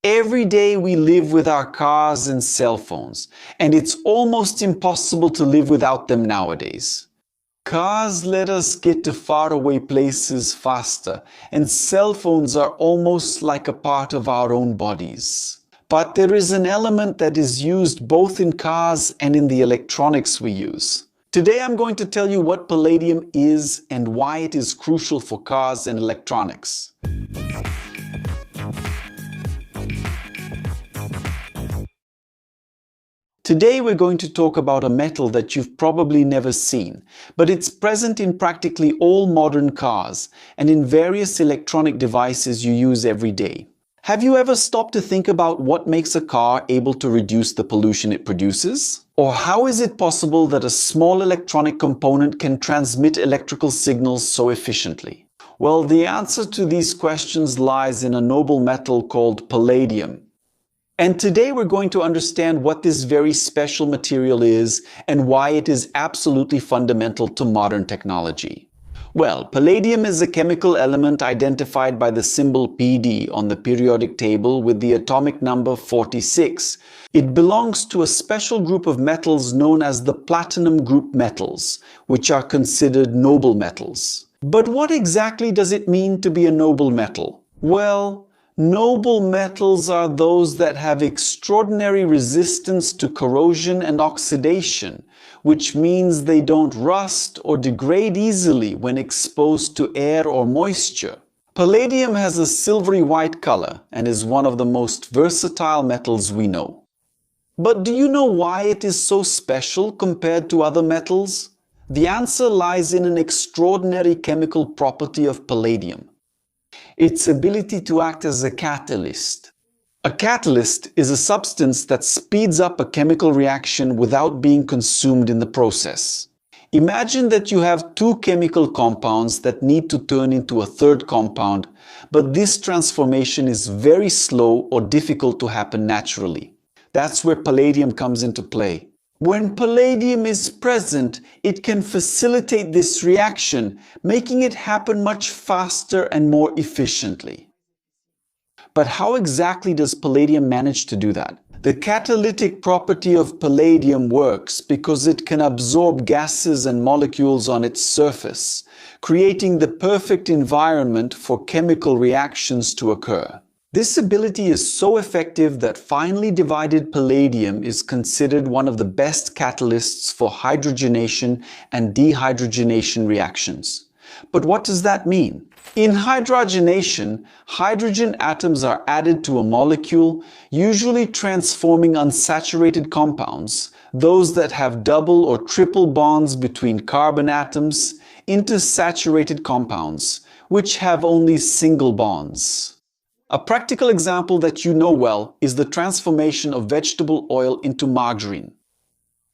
Every day we live with our cars and cell phones, and it's almost impossible to live without them nowadays. Cars let us get to faraway places faster, and cell phones are almost like a part of our own bodies. But there is an element that is used both in cars and in the electronics we use. Today I'm going to tell you what palladium is and why it is crucial for cars and electronics. Today we're going to talk about a metal that you've probably never seen, but it's present in practically all modern cars and in various electronic devices you use every day. Have you ever stopped to think about what makes a car able to reduce the pollution it produces? Or how is it possible that a small electronic component can transmit electrical signals so efficiently? Well, the answer to these questions lies in a noble metal called palladium. And today we're going to understand what this very special material is and why it is absolutely fundamental to modern technology. Well, palladium is a chemical element identified by the symbol Pd on the periodic table with the atomic number 46. It belongs to a special group of metals known as the platinum group metals, which are considered noble metals. But what exactly does it mean to be a noble metal? Well, noble metals are those that have extraordinary resistance to corrosion and oxidation, which means they don't rust or degrade easily when exposed to air or moisture. Palladium has a silvery white color and is one of the most versatile metals we know. But do you know why it is so special compared to other metals? The answer lies in an extraordinary chemical property of palladium: its ability to act as a catalyst. A catalyst is a substance that speeds up a chemical reaction without being consumed in the process. Imagine that you have two chemical compounds that need to turn into a third compound, but this transformation is very slow or difficult to happen naturally. That's where palladium comes into play. When palladium is present, it can facilitate this reaction, making it happen much faster and more efficiently. But how exactly does palladium manage to do that? The catalytic property of palladium works because it can absorb gases and molecules on its surface, creating the perfect environment for chemical reactions to occur. This ability is so effective that finely divided palladium is considered one of the best catalysts for hydrogenation and dehydrogenation reactions. But what does that mean? In hydrogenation, hydrogen atoms are added to a molecule, usually transforming unsaturated compounds, those that have double or triple bonds between carbon atoms, into saturated compounds, which have only single bonds. A practical example that you know well is the transformation of vegetable oil into margarine.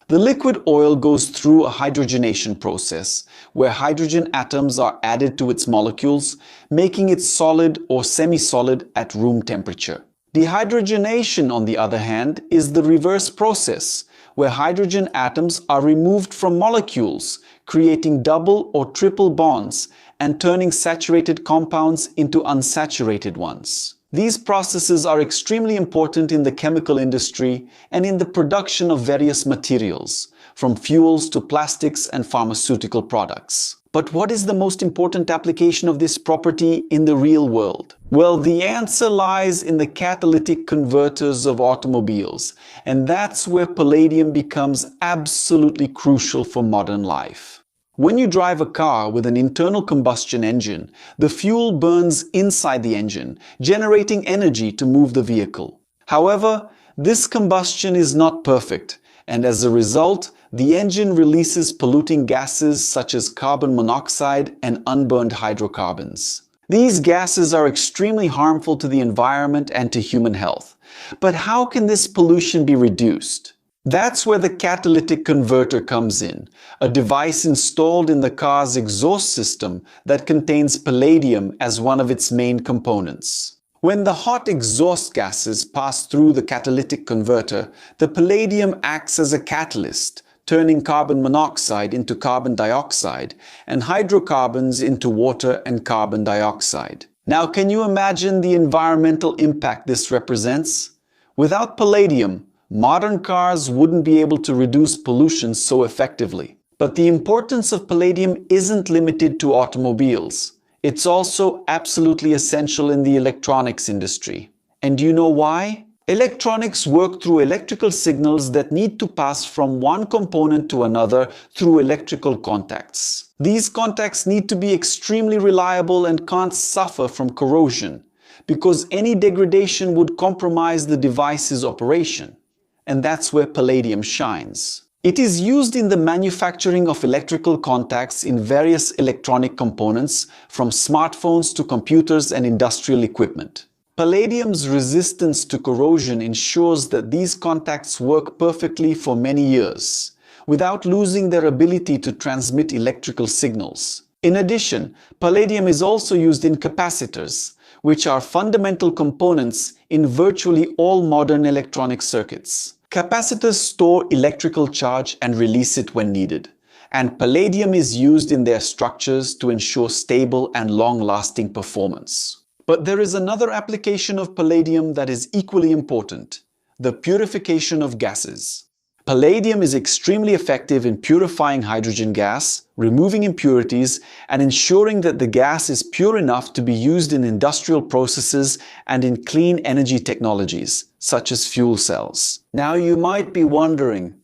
The liquid oil goes through a hydrogenation process, where hydrogen atoms are added to its molecules, making it solid or semi-solid at room temperature. Dehydrogenation, on the other hand, is the reverse process, where hydrogen atoms are removed from molecules, creating double or triple bonds and turning saturated compounds into unsaturated ones. These processes are extremely important in the chemical industry and in the production of various materials, from fuels to plastics and pharmaceutical products. But what is the most important application of this property in the real world? Well, the answer lies in the catalytic converters of automobiles, and that's where palladium becomes absolutely crucial for modern life. When you drive a car with an internal combustion engine, the fuel burns inside the engine, generating energy to move the vehicle. However, this combustion is not perfect, and as a result, the engine releases polluting gases such as carbon monoxide and unburned hydrocarbons. These gases are extremely harmful to the environment and to human health. But how can this pollution be reduced? That's where the catalytic converter comes in, a device installed in the car's exhaust system that contains palladium as one of its main components. When the hot exhaust gases pass through the catalytic converter, the palladium acts as a catalyst, turning carbon monoxide into carbon dioxide and hydrocarbons into water and carbon dioxide. Now, can you imagine the environmental impact this represents? Without palladium, modern cars wouldn't be able to reduce pollution so effectively. But the importance of palladium isn't limited to automobiles. It's also absolutely essential in the electronics industry. And do you know why? Electronics work through electrical signals that need to pass from one component to another through electrical contacts. These contacts need to be extremely reliable and can't suffer from corrosion, because any degradation would compromise the device's operation. And that's where palladium shines. It is used in the manufacturing of electrical contacts in various electronic components, from smartphones to computers and industrial equipment. Palladium's resistance to corrosion ensures that these contacts work perfectly for many years, without losing their ability to transmit electrical signals. In addition, palladium is also used in capacitors, which are fundamental components in virtually all modern electronic circuits. Capacitors store electrical charge and release it when needed, and palladium is used in their structures to ensure stable and long-lasting performance. But there is another application of palladium that is equally important: the purification of gases. Palladium is extremely effective in purifying hydrogen gas, removing impurities, and ensuring that the gas is pure enough to be used in industrial processes and in clean energy technologies, such as fuel cells. Now you might be wondering,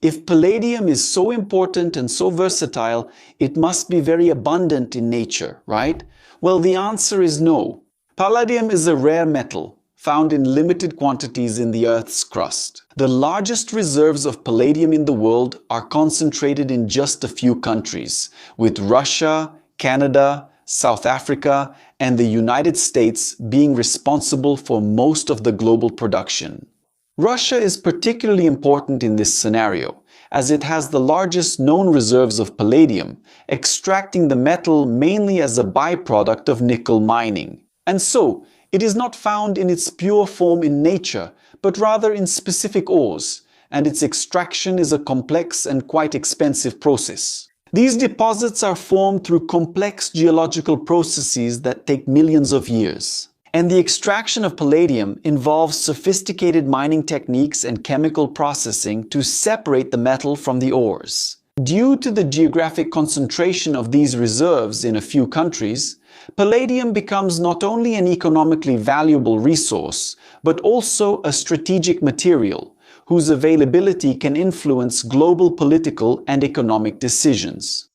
if palladium is so important and so versatile, it must be very abundant in nature, right? Well, the answer is no. Palladium is a rare metal, found in limited quantities in the Earth's crust. The largest reserves of palladium in the world are concentrated in just a few countries, with Russia, Canada, South Africa, and the United States being responsible for most of the global production. Russia is particularly important in this scenario, as it has the largest known reserves of palladium, extracting the metal mainly as a byproduct of nickel mining. And so, it is not found in its pure form in nature, but rather in specific ores, and its extraction is a complex and quite expensive process. These deposits are formed through complex geological processes that take millions of years. And the extraction of palladium involves sophisticated mining techniques and chemical processing to separate the metal from the ores. Due to the geographic concentration of these reserves in a few countries, palladium becomes not only an economically valuable resource, but also a strategic material, whose availability can influence global political and economic decisions.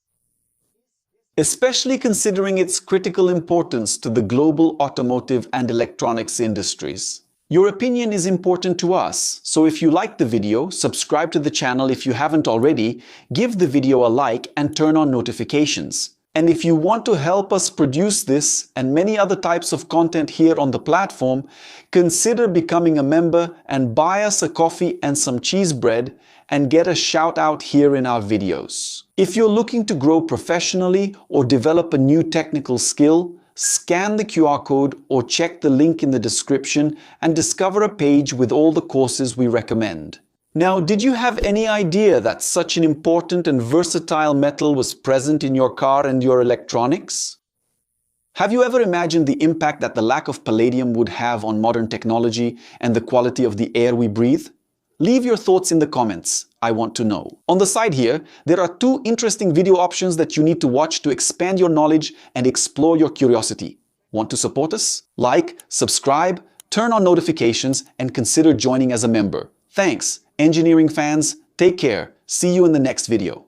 Especially considering its critical importance to the global automotive and electronics industries. Your opinion is important to us, so if you liked the video, subscribe to the channel if you haven't already, give the video a like and turn on notifications. And if you want to help us produce this and many other types of content here on the platform, consider becoming a member and buy us a coffee and some cheese bread and get a shout out here in our videos. If you're looking to grow professionally or develop a new technical skill, scan the QR code or check the link in the description and discover a page with all the courses we recommend. Now, did you have any idea that such an important and versatile metal was present in your car and your electronics? Have you ever imagined the impact that the lack of palladium would have on modern technology and the quality of the air we breathe? Leave your thoughts in the comments. I want to know. On the side here, there are 2 interesting video options that you need to watch to expand your knowledge and explore your curiosity. Want to support us? Like, subscribe, turn on notifications, and consider joining as a member. Thanks, engineering fans. Take care. See you in the next video.